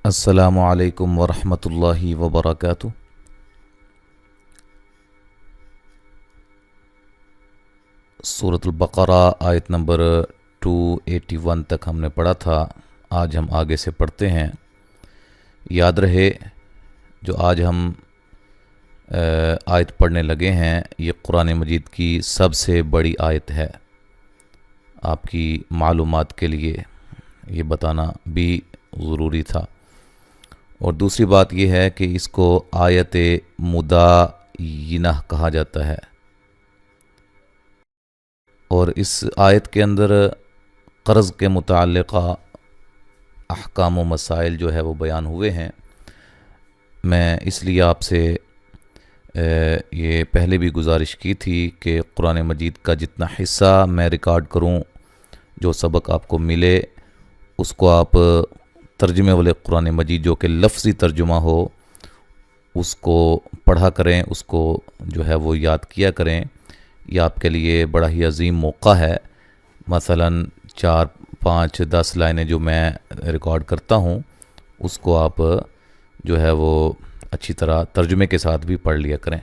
السلام علیکم ورحمۃ اللہ وبرکاتہ۔ سورۃ البقرہ آیت نمبر 281 تک ہم نے پڑھا تھا۔ آج ہم آگے سے پڑھتے ہیں۔ یاد رہے جو آج ہم آیت پڑھنے لگے ہیں یہ قرآن مجید کی سب سے بڑی آیت ہے۔ آپ کی معلومات کے لیے یہ بتانا بھی ضروری تھا۔ اور دوسری بات یہ ہے کہ اس کو آیت مداینہ کہا جاتا ہے، اور اس آیت کے اندر قرض کے متعلقہ احکام و مسائل جو ہے وہ بیان ہوئے ہیں۔ میں اس لیے آپ سے یہ پہلے بھی گزارش کی تھی کہ قرآن مجید کا جتنا حصہ میں ریکارڈ کروں، جو سبق آپ کو ملے اس کو آپ ترجمے والے قرآن مجید جو کہ لفظی ترجمہ ہو اس کو پڑھا کریں، اس کو جو ہے وہ یاد کیا کریں۔ یہ آپ کے لیے بڑا ہی عظیم موقع ہے۔ مثلا 4 5 10 لائنیں جو میں ریکارڈ کرتا ہوں اس کو آپ جو ہے وہ اچھی طرح ترجمے کے ساتھ بھی پڑھ لیا کریں،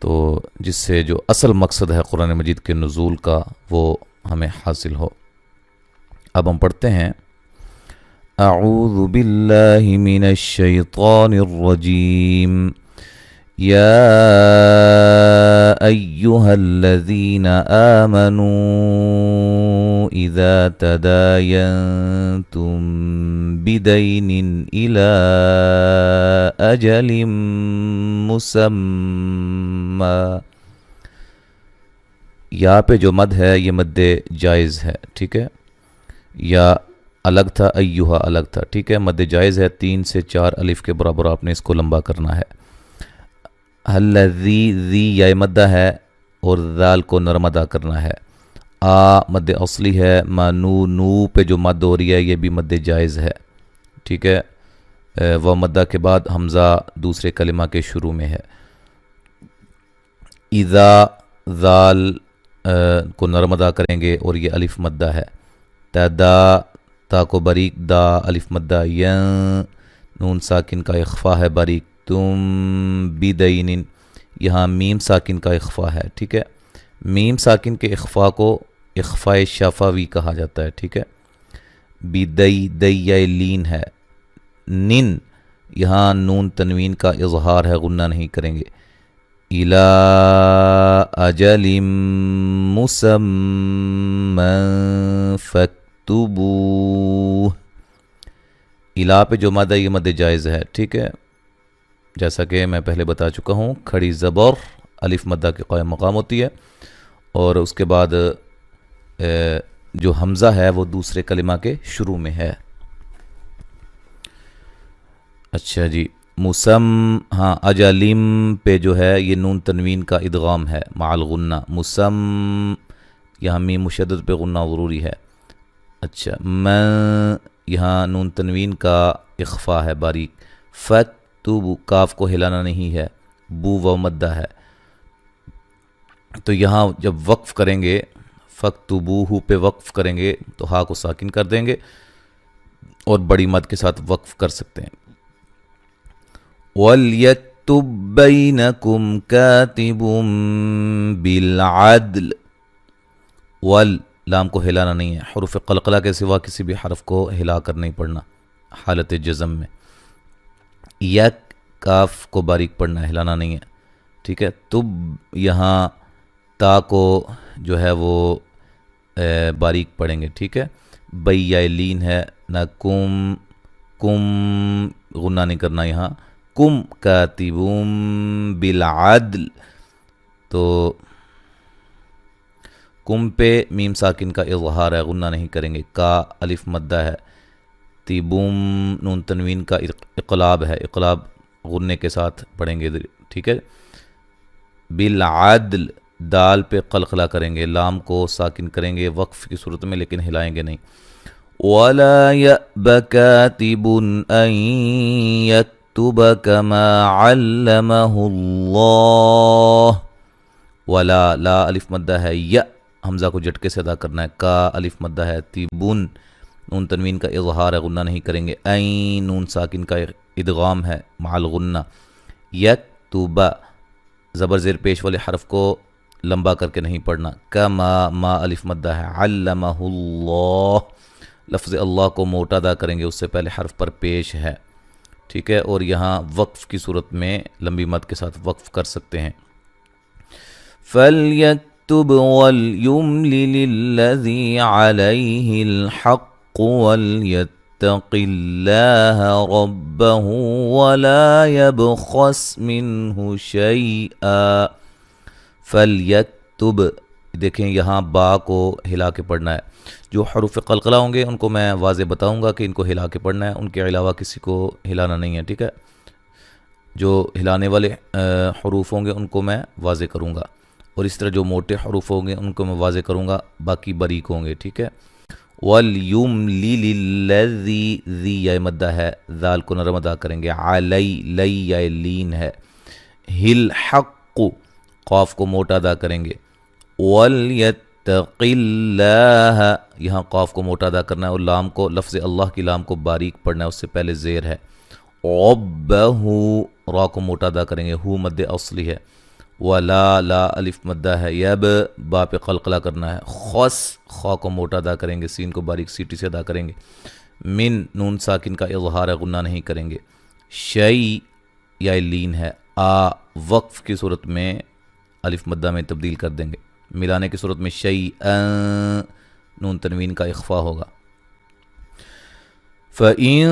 تو جس سے جو اصل مقصد ہے قرآن مجید کے نزول کا وہ ہمیں حاصل ہو۔ اب ہم پڑھتے ہیں۔ اعوذ باللہ من الشیطان الرجیم یا ایہا الذین آمنوا اذا تداینتم بدین الى اجل مسمی، یہاں پہ جو مد ہے یہ مد جائز ہے، ٹھیک ہے، یا الگ تھا، ایوہا الگ تھا، ٹھیک ہے، مد جائز ہے، 3 سے 4 الف کے برابر آپ نے اس کو لمبا کرنا ہے۔ الذی ذی یا مدہ ہے اور ذال کو نرم ادا کرنا ہے۔ آ مد اصلی ہے، نو نو پہ جو مد ہو رہی ہے یہ بھی مد جائز ہے، ٹھیک ہے۔ وہ مدہ کے بعد حمزہ دوسرے کلمہ کے شروع میں ہے۔ اذا ذال کو نرم ادا کریں گے اور یہ الف مدہ ہے۔ تدا تا کو باریک دا الف مدہ، نون ساکن کا اخفا ہے باریک، تم بدین یہاں میم ساکن کا اخفا ہے، ٹھیک ہے۔ میم ساکن کے اخفا کو اخفاء شفوی کہا جاتا ہے، ٹھیک ہے۔ بدئی دئی لین ہے۔ نن یہاں نون تنوین کا اظہار ہے، غنہ نہیں کریں گے۔ الی اجل مسمی فاکتبوہ، الا پہ جو مد ہے یہ مد جائز ہے، ٹھیک ہے، جیسا کہ میں پہلے بتا چکا ہوں۔ کھڑی زبر الف مدہ کے قائم مقام ہوتی ہے، اور اس کے بعد جو حمزہ ہے وہ دوسرے کلمہ کے شروع میں ہے۔ اچھا جی، ہاں اجلم پہ جو ہے یہ نون تنوین کا ادغام ہے مع الغنہ، یہاں میم مشدد پہ غنہ ضروری ہے۔ اچھا، یہاں نون تنوین کا اخفا ہے باریک۔ فاکتبو کاف کو ہلانا نہیں ہے، بو و مدہ ہے، تو یہاں جب وقف کریں گے فاکتبوہ پہ وقف کریں گے تو ہا کو ساکن کر دیں گے اور بڑی مد کے ساتھ وقف کر سکتے ہیں۔ وَلْيَكْتُبْ بَيْنَكُمْ كَاتِبٌ بِالْعَدْلِ، لام کو ہلانا نہیں ہے، حروف قلقلہ کے سوا کسی بھی حرف کو ہلا کر نہیں پڑھنا حالت جزم میں۔ یک کاف کو باریک پڑھنا ہے، ہلانا نہیں ہے، ٹھیک ہے۔ تب یہاں تا کو جو ہے وہ باریک پڑھیں گے، ٹھیک ہے۔ بئی یا لین ہے، نہ کم غنہ نہیں کرنا یہاں، کم کاتبون بالعدل، تو کم پہ میم ساکن کا اظہار ہے، غنہ نہیں کریں گے، کا الف مدہ ہے۔ تیبوم نون تنوین کا اقلاب ہے، اقلاب غنے کے ساتھ پڑھیں گے، ٹھیک ہے۔ بالعدل دال پہ قلقلہ کریں گے، لام کو ساکن کریں گے وقف کی صورت میں لیکن ہلائیں گے نہیں۔ وَلَا يَأْبَ كَاتِبٌ أَن يَكْتُبَ كَمَا عَلَّمَهُ اللَّهُ، ولا لا الف مدہ ہے، یا حمزہ کو جھٹکے سے ادا کرنا ہے، کا الف مدہ ہے، تیبن نون تنوین کا اظہار ہے، غنہ نہیں کریں گے. عین نون ساکن کا ادغام ہے مع الغنہ. یکتب زبر زیر پیش والے حرف کو لمبا کر کے نہیں پڑھنا. کما ما الف مدہ ہے. علمہ اللہ لفظ اللہ کو موٹا ادا کریں گے، اس سے پہلے حرف پر پیش ہے، ٹھیک ہے. اور یہاں وقف کی صورت میں لمبی مد کے ساتھ وقف کر سکتے ہیں. فَلْيَكْتُبْ وَلْيُمْلِلِ الَّذِي عَلَيْهِ الْحَقُّ وَلْيَتَّقِ اللَّهَ رَبَّهُ وَلَا يَبْخَسْ مِنْهُ شَيْئًا. فَلْيَكْتُبْ دیکھیں یہاں با کو ہلا کے پڑھنا ہے. جو حروف قلقلہ ہوں گے ان کو میں واضح بتاؤں گا کہ ان کو ہلا کے پڑھنا ہے، ان کے علاوہ کسی کو ہلانا نہیں ہے، ٹھیک ہے. جو ہلانے والے حروف ہوں گے ان کو میں واضح کروں گا، اور اس طرح جو موٹے حروف ہوں گے ان کو میں واضح کروں گا، باقی باریک ہوں گے، ٹھیک ہے. وَلْيُمْلِلِ الَّذِي ذی یا مدہ ہے، ذال کو نرم ادا کریں گے. علی لی یا لین ہے. ہل حق قاف کو موٹا ادا کریں گے. وَلْيَتَّقِ اللَّهَ یہاں قاف کو موٹا ادا کرنا ہے، اور لام کو لفظ اللہ کی لام کو باریک پڑھنا ہے، اس سے پہلے زیر ہے. رَبَّهُ را کو موٹا ادا کریں گے، ہو مد اصلی ہے. ولا لا الف مدہ ہے. یب با پہ قلقلہ کرنا ہے. خس خا کو موٹا ادا کریں گے، سین کو باریک سیٹی سے ادا کریں گے. من نون ساکن کا اظہار ہے، غنہ نہیں کریں گے. شی یا لین ہے. آ وقف کی صورت میں الف مدہ میں تبدیل کر دیں گے. ملانے کی صورت میں شی نون تنوین کا اخفا ہوگا. فَإِن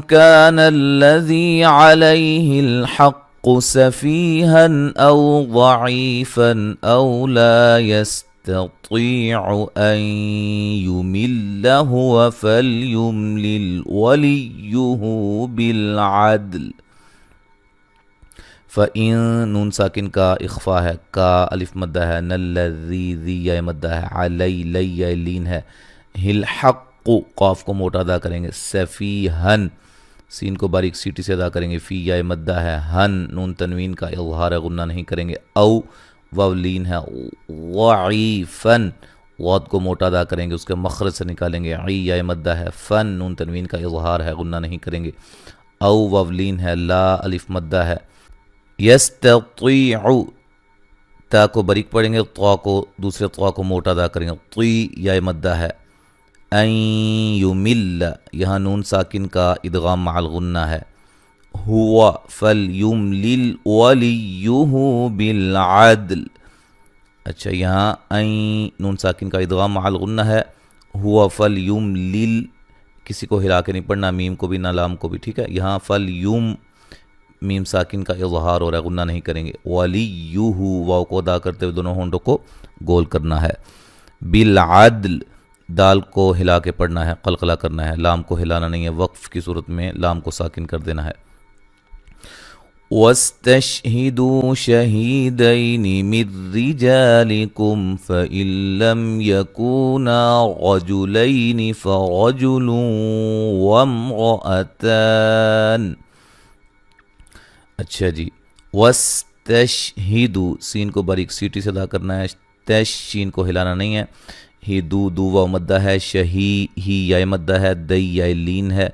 كَانَ الَّذِي عَلَيْهِ الْحَقُّ سَفِيهًا أَوْ ضَعِيفًا أَوْ لَا يَسْتَطِيعُ أَن يُمِلَّ هُوَ فَلْيُمْلِلْ وَلِيُّهُ بِالْعَدْلِ. فَإِن نون ساکن کا اخفا ہے، کا الف مدہ ہے. نَلَّذِي ذی یا مدہ ہے. علی لی یا لین ہے. ہل حق قاف کو موٹا ادا کریں گے. سفیہن سین کو باریک سیٹی سے ادا کریں گے. فی یا مدہ ہے. ہن نون تنوین کا اظہار ہے، غنہ نہیں کریں گے. او واو لین ہے. ضعیفن واد کو موٹا ادا کریں گے، اس کے مخرج سے نکالیں گے. عی یا مدہ ہے. فن نون تنوین کا اظہار ہے، غنہ نہیں کریں گے. او واو لین ہے. لا الف مدہ ہے. یستطیع تا کو باریک پڑھیں گے، طا کو دوسرے طا کو موٹا ادا کریں گے. طی یا مدہ ہے. این یمل یہاں نون ساکن کا ادغام مع الغنہ ہے. ہوا فلیملل ولیہ بالعدل. اچھا یہاں این نون ساکن کا ادغام مع الغنہ ہے. ہوا فلیملل کسی کو ہلا کے نہیں پڑھنا، میم کو بھی نہ لام کو بھی، ٹھیک ہے. یہاں فلیم میم ساکن کا اظہار ہو رہا ہے، غنہ نہیں کریں گے. ولیہ واو کو ادا کرتے ہوئے دونوں ہونڈوں کو گول کرنا ہے. بالعدل دال کو ہلا کے پڑھنا ہے، قلقلہ کرنا ہے، لام کو ہلانا نہیں ہے. وقف کی صورت میں لام کو ساکن کر دینا ہے. وَاسْتَشْهِدُوا شَهِيدَيْنِ مِن رِّجَالِكُمْ فَإِن لَّمْ يَكُونَا رَجُلَيْنِ فَرَجُلٌ وَامْرَأَتَانِ. اچھا جی. وَاسْتَشْهِدُوا سین کو باریک سیٹی سے ادا کرنا ہے. تش شین کو ہلانا نہیں ہے. ہی دو واو مدہ ہے. شہی ہی یا مدہ ہے. دئی یا لین ہے.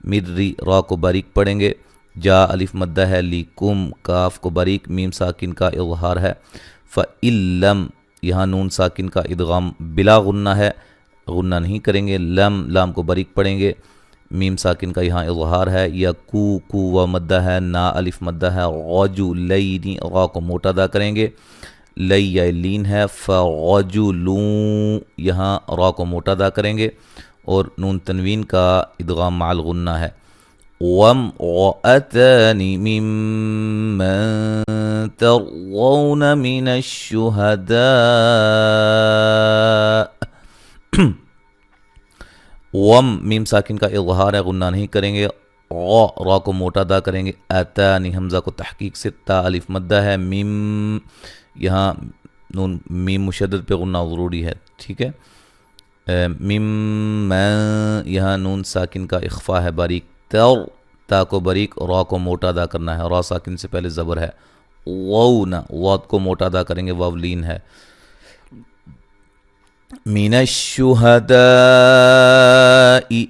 مدری را کو باریک پڑھیں گے. جا الف مدہ ہے. لیکم کاف کو باریک میم ساکن کا اظہار ہے. فَإِلَّمْ یہاں نون ساکن کا ادغام بلا غنہ ہے، غنہ نہیں کریں گے. لم لام کو باریک پڑھیں گے. میم ساکن کا یہاں اظہار ہے. یا کو و مدہ ہے. نا الف مدہ ہے. رجلین را کو موٹا ادا کریں گے. لی یا لین ہے. فرجلون یہاں را کو موٹا ادا کریں گے، اور نون تنوین کا ادغام مع الغنہ ہے. وَامْرَأَتَانِ مِمَّن تَرْضَوْنَ مِنَ الشُّهَدَاءِ. وم میم ساکن کا اظہار ہے، غنہ نہیں کریں گے. را کو موٹا ادا کریں گے. اتانی حمزہ کو تحقیق سے تا الف مدہ ہے. میم یہاں نون میم مشدد پہ غنہ ضروری ہے، ٹھیک ہے. میم یہاں نون ساکن کا اخفا ہے باریک. تر تا کو باریک، را کو موٹا ادا کرنا ہے. را ساکن سے پہلے زبر ہے. وونا واد کو موٹا ادا کریں گے، واو لین ہے. من الشهداء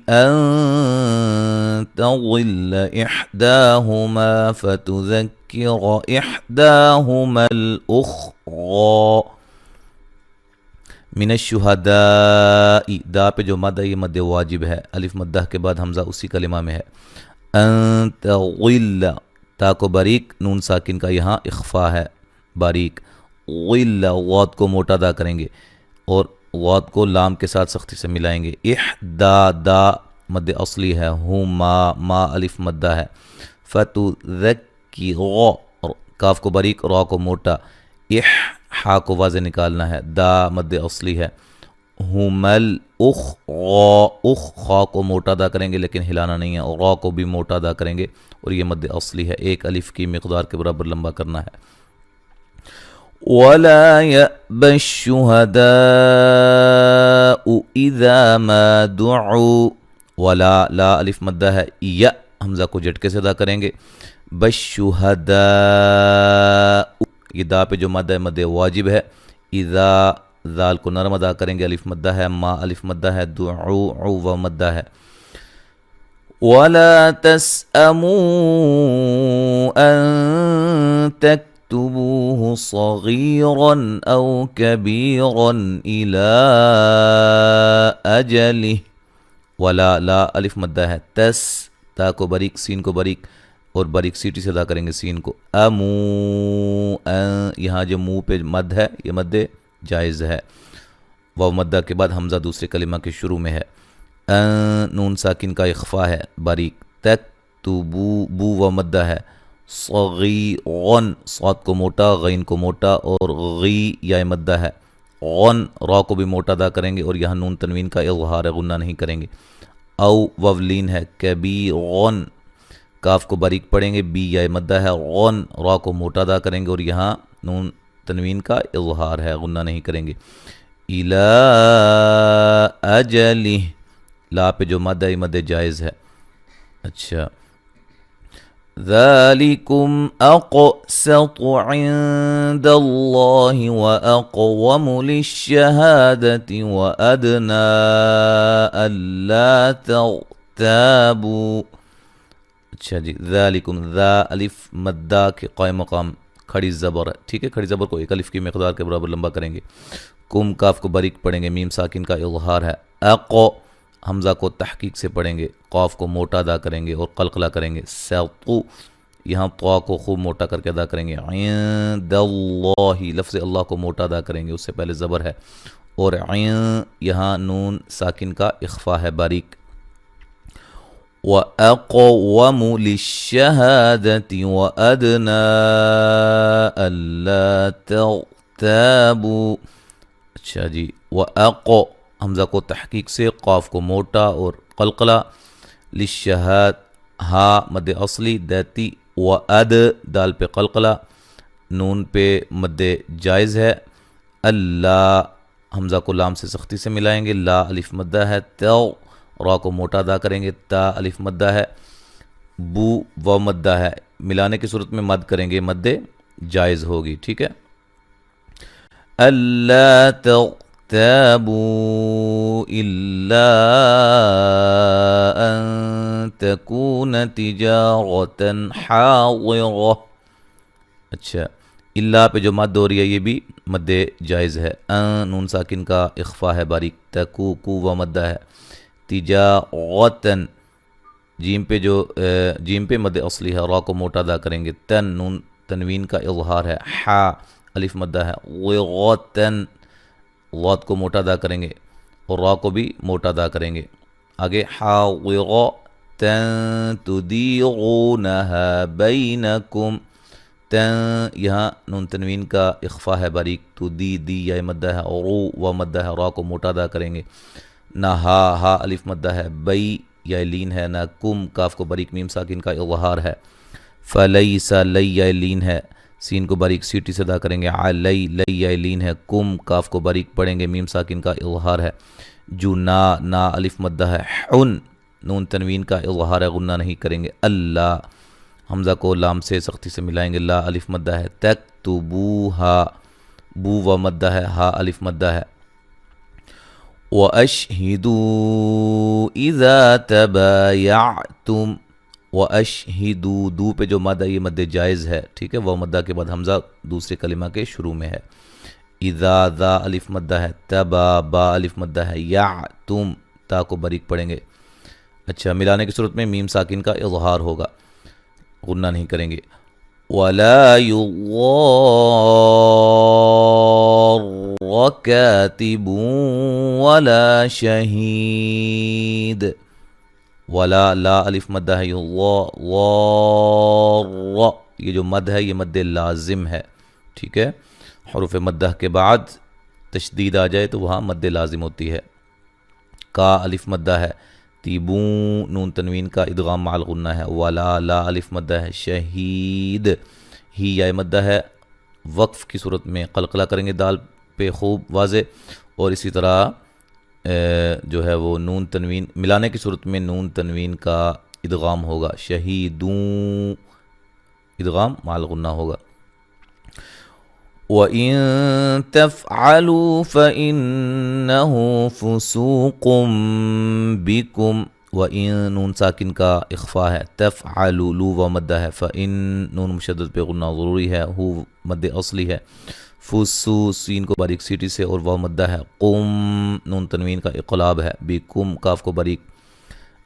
أن تضل إحداهما فتذكر إحداهما الأخرى. من الشهداء دا پہ جو مد ہے یہ مد واجب ہے، الف مدہ کے بعد حمزہ اسی کلمہ میں ہے. ان تضل تا کو باریک، نون ساکن کا یہاں اخفا ہے باریک. غل غاد کو موٹا ادا کریں گے اور غاد کو لام کے ساتھ سختی سے ملائیں گے. احدا دا مد اصلی ہے، ہما ما الف مدہ ہے. فتذکی غ کاف کو باریک را کو موٹا، ہا کو واضح نکالنا ہے، دا مد اصلی ہے. ہمل اخ غا اخ خا کو موٹا ادا کریں گے لیکن ہلانا نہیں ہے، اور را کو بھی موٹا ادا کریں گے اور یہ مد اصلی ہے، ایک الف کی مقدار کے برابر لمبا کرنا ہے. وَلَا يَأْبَ الشُّهَدَاءُ إِذَا مَا دُعُوا. ولا لا الف مدہ ہے، یا حمزہ کو جھٹکے سے ادا کریں گے. بشہداء یہ دا پہ جو مد ہے مد واجب ہے. اذا ذال کو نرم ادا کریں گے، الف مدہ ہے، ما الف مدہ ہے، دعو عو مدہ ہے. وَلَا تَسْأَمُوا أَن تَكْتُبُوهُ صَغِيرًا أَوْ كَبِيرًا إِلَىٰ أَجَلِهِ. ولا لا الف مدہ ہے، تس تا کو باریک، سین کو باریک اور باریک سیٹی سے ادا کریں گے سین کو. امو یہاں جو منہ پہ مد ہے یہ مد جائز ہے. واو مدہ کے بعد حمزہ دوسرے کلمہ کے شروع میں ہے. نون ساکن کا اخفا ہے باریک. تک تو بو و مدہ ہے. صغیرن صاد کو موٹا، غین کو موٹا اور غی یا مدہ ہے. غن را کو بھی موٹا ادا کریں گے اور یہاں نون تنوین کا اظہار ہے، غنہ نہیں کریں گے. او وولین ہے. کبیرن کاف کو باریک پڑھیں گے، بی یا مدہ ہے. غن را کو موٹا ادا کریں گے اور یہاں نون تنوین کا اظہار ہے، غنہ نہیں کریں گے. الی اجلہ لا پہ جو مد ہے یہ مد جائز ہے. اچھا، ذالکم اقسط عند اللہ واقوم للشہادۃ وادنی الا ترتابوا. اچھا جی، ذالکم ذا الف مدہ کے قائم مقام کھڑی زبر ہے، ٹھیک ہے. کھڑی زبر کو ایک الف کی مقدار کے برابر لمبا کریں گے. کم کاف کو باریک پڑھیں گے، میم ساکن کا اظہار ہے. اقو حمزہ کو تحقیق سے پڑھیں گے، قاف کو موٹا ادا کریں گے اور قلقلہ کریں گے. سقو یہاں طا کو خوب موٹا کر کے ادا کریں گے. عند اللہ لفظ اللہ کو موٹا ادا کریں گے، اس سے پہلے زبر ہے. اور عین یہاں نون ساکن کا اخفا ہے باریک. وَأَقْوَمُ لِلشَّهَادَةِ وَأَدْنَى أَلَّا تَرْتَابُوا. اچھا جی، وَأَقْوَ حمزہ کو تحقیق سے، قاف کو موٹا اور قلقلہ. للشہاد ہا مد اصلی دیتی. وَأَد دال پہ قلقلہ، نون پہ مد جائز ہے. اللہ حمزہ کو لام سے سختی سے ملائیں گے، لا الف مدہ ہے. تو را کو موٹا ادا کریں گے، تا الف مدہ ہے. بو و مدہ ہے، ملانے کی صورت میں مد کریں گے، مد جائز ہوگی، ٹھیک ہے. اللہ ترتابوا الا ان تکون تجارۃ حاضرہ. اچھا، اللہ پہ جو مد ہو رہی ہے یہ بھی مد جائز ہے. نون ساکن کا اخفا ہے باریک. تکو کو و مدہ ہے. تجارتن جیم پہ جو جیم پہ مد اصلی ہے، را کو موٹا ادا کریں گے. تن نون تنوین کا اظہار ہے. حا الف مدہ ہے. وغتن غات کو موٹا ادا کریں گے اور را کو بھی موٹا ادا کریں گے. آگے حاضرتن تدیرونہا بینکم. تن یہاں نون تنوین کا اخفا ہے باریک. تو دی یا مدہ ہے. رو و مدہ ہے، را کو موٹا ادا کریں گے. نہ ہا الف مدہ ہے. بئی یا لین ہے. نہ کم کاف کو باریک میم ساکن کا اظہار ہے. فلیسا لی یا لین ہے، سین کو باریک سیٹی سے ادا کریں گے. علی لی یا لین ہے. کم کاف کو باریک پڑھیں گے، میم ساکن کا اظہار ہے. جو نا الف مدہ ہے. حن نون تنوین کا اظہار ہے، غنہ نہیں کریں گے. اللہ حمزہ کو لام سے سختی سے ملائیں گے، لا الف مدہ ہے. تک تو بو و مدہ ہے. ہا الف مدہ ہے. وَأَشْهِدُوا إِذَا تَبَايَعْتُمْ. وَأَشْهِدُوا دو پہ جو مد ہے یہ مد جائز ہے، ٹھیک ہے، واو مدہ کے بعد حمزہ دوسرے کلمہ کے شروع میں ہے. اذا ذا الف مدہ ہے، تبا با الف مدہ ہے، یعتم تا کو باریک پڑھیں گے. اچھا، ملانے کی صورت میں میم ساکن کا اظہار ہوگا، غنہ نہیں کریں گے. وَلَا يُضَارَّ كَاتِبٌ وَلَا شَهِيدٌ. ولا لا الف مدہ ہے، ضار، یہ جو مد ہے یہ مد لازم ہے، ٹھیک ہے. حروف مدہ کے بعد تشدید آ جائے تو وہاں مد لازم ہوتی ہے. کا الف مدہ ہے، تیبون نون تنوین کا ادغام مع الغنہ ہے. ولا لا الف مدہ ہے، شہید ہی یا مدہ ہے، وقف کی صورت میں قلقلہ کریں گے دال پہ خوب واضح. اور اسی طرح جو ہے وہ نون تنوین ملانے کی صورت میں نون تنوین کا ادغام ہوگا، شہیدون ادغام مع الغنہ ہوگا. وَإِن تَفْعَلُوا فَإِنَّهُ فُسُوقٌ بِكُمْ. وَإِن نون ساکن کا اخفا ہے، تفعلوا لو و مدہ ہے، فَإِن نون مشدد پہ غنہ ضروری ہے، ہو مد اصلی ہے. فسو سین کو باریک سیٹی سے اور واو مدہ ہے. قم نون تنوین کا اقلاب ہے، بیکم کاف کو باریک.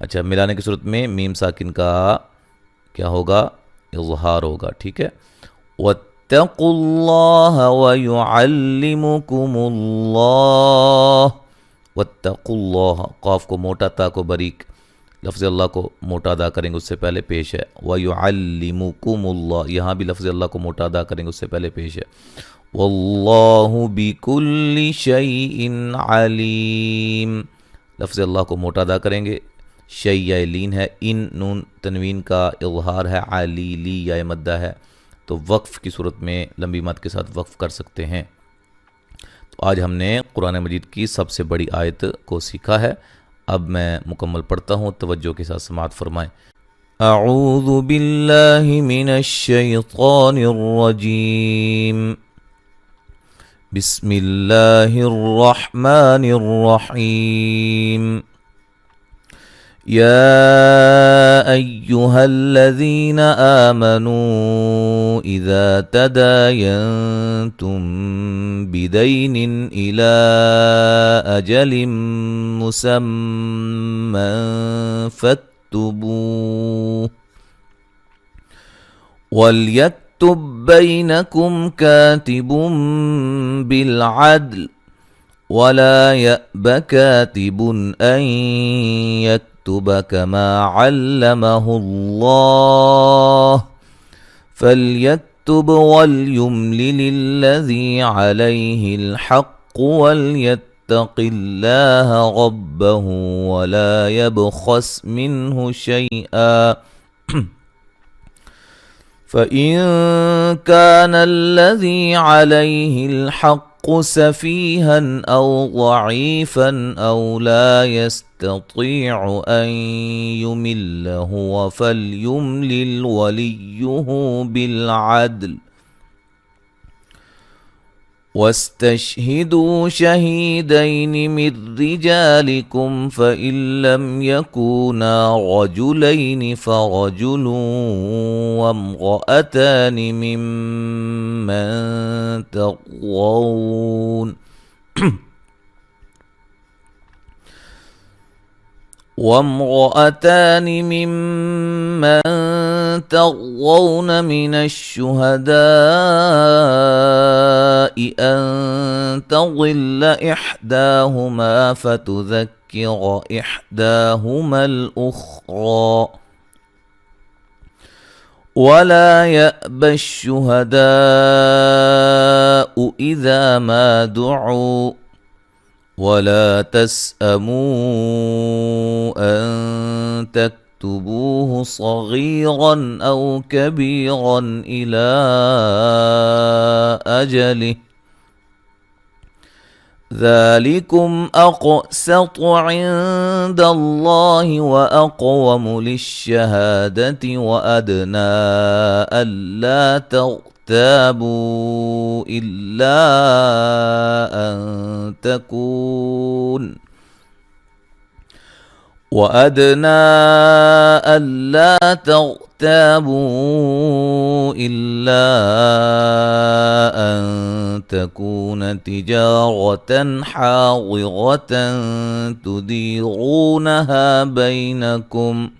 اچھا، ملانے کی صورت میں میم ساکن کا کیا ہوگا؟ اظہار ہوگا، ٹھیک ہے. وَاتَّقُوا اللَّهَ وَيُعَلِّمُكُمُ اللَّهُ. وَاتَّقُوا اللَّهَ قاف کو موٹا تا کو باریک، لفظ اللہ کو موٹا ادا کریں گے اس سے پہلے پیش ہے. وَيُعَلِّمُكُمُ اللَّهُ یہاں بھی لفظ اللہ کو موٹا ادا کریں گے اس سے پہلے پیش ہے. واللہ بکل شیء علیم لفظ اللہ کو موٹا ادا کریں گے. شیء یا لین ہے، ان نون تنوین کا اظہار ہے، علی لی یا مدہ ہے، تو وقف کی صورت میں لمبی مد کے ساتھ وقف کر سکتے ہیں. تو آج ہم نے قرآن مجید کی سب سے بڑی آیت کو سیکھا ہے. اب میں مکمل پڑھتا ہوں، توجہ کے ساتھ سماعت فرمائیں. اعوذ باللہ من الشیطان الرجیم، بسم اللہ الرحمن الرحیم. یا ایہا الذین آمنوا اذا تداینتم بدین الى اجل مسمى فاکتبوه وَلْيَكْتُبْ بَيْنَكُمْ كَاتِبٌ بِالْعَدْلِ وَلَا يَأْبَ كَاتِبٌ أَنْ يَكْتُبَ كَمَا عَلَّمَهُ اللَّهُ فَلْيَكْتُبْ وَلْيُمْلِلِ الَّذِي عَلَيْهِ الْحَقُّ وَلْيَتَّقِ اللَّهَ رَبَّهُ وَلَا يَبْخَسْ مِنْهُ شَيْئًا فَإِن كَانَ الَّذِي عَلَيْهِ الْحَقُّ سَفِيهًا أَوْ ضَعِيفًا أَوْ لَا يَسْتَطِيعُ أَن يُمِلَّ هُوَ فَلْيُمْلِلْ وَلِيُّهُ بِالْعَدْلِ وَاسْتَشْهِدُوا شَهِيدَيْنِ مِنْ رِجَالِكُمْ فَإِنْ لَمْ يَكُونَا رَجُلَيْنِ فَرَجُلٌ وَامْرَأَتَانِ ممن ترضون من الشهداء أن تضل إحداهما فتذكر إحداهما الأخرى ولا يأبى الشهداء إذا ما دعوا ولا تسأموا أن تكتبوه صغيرا أو كبيرا إلى أجله ذلكم أقسط عند الله وأقوم للشهادة وأدنى ألا ترتابوا إلا أن تكون وأدنى ألا تغتابوا إلا أن تكون تجارة حاضرة تديرونها بينكم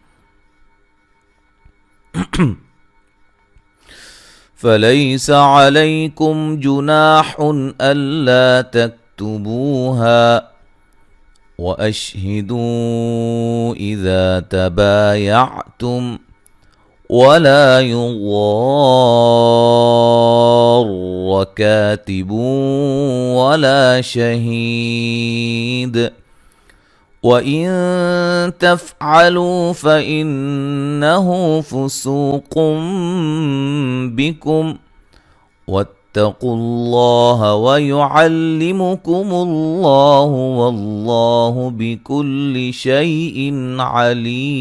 فليس عليكم جناح ألا تكتبوها وأشهدوا إذا تبايعتم ولا يضار كاتب ولا شهيد وإن تفعلوا فإنه فسوق بكم واتقوا الله ويعلمكم الله والله بكل شيء عليم।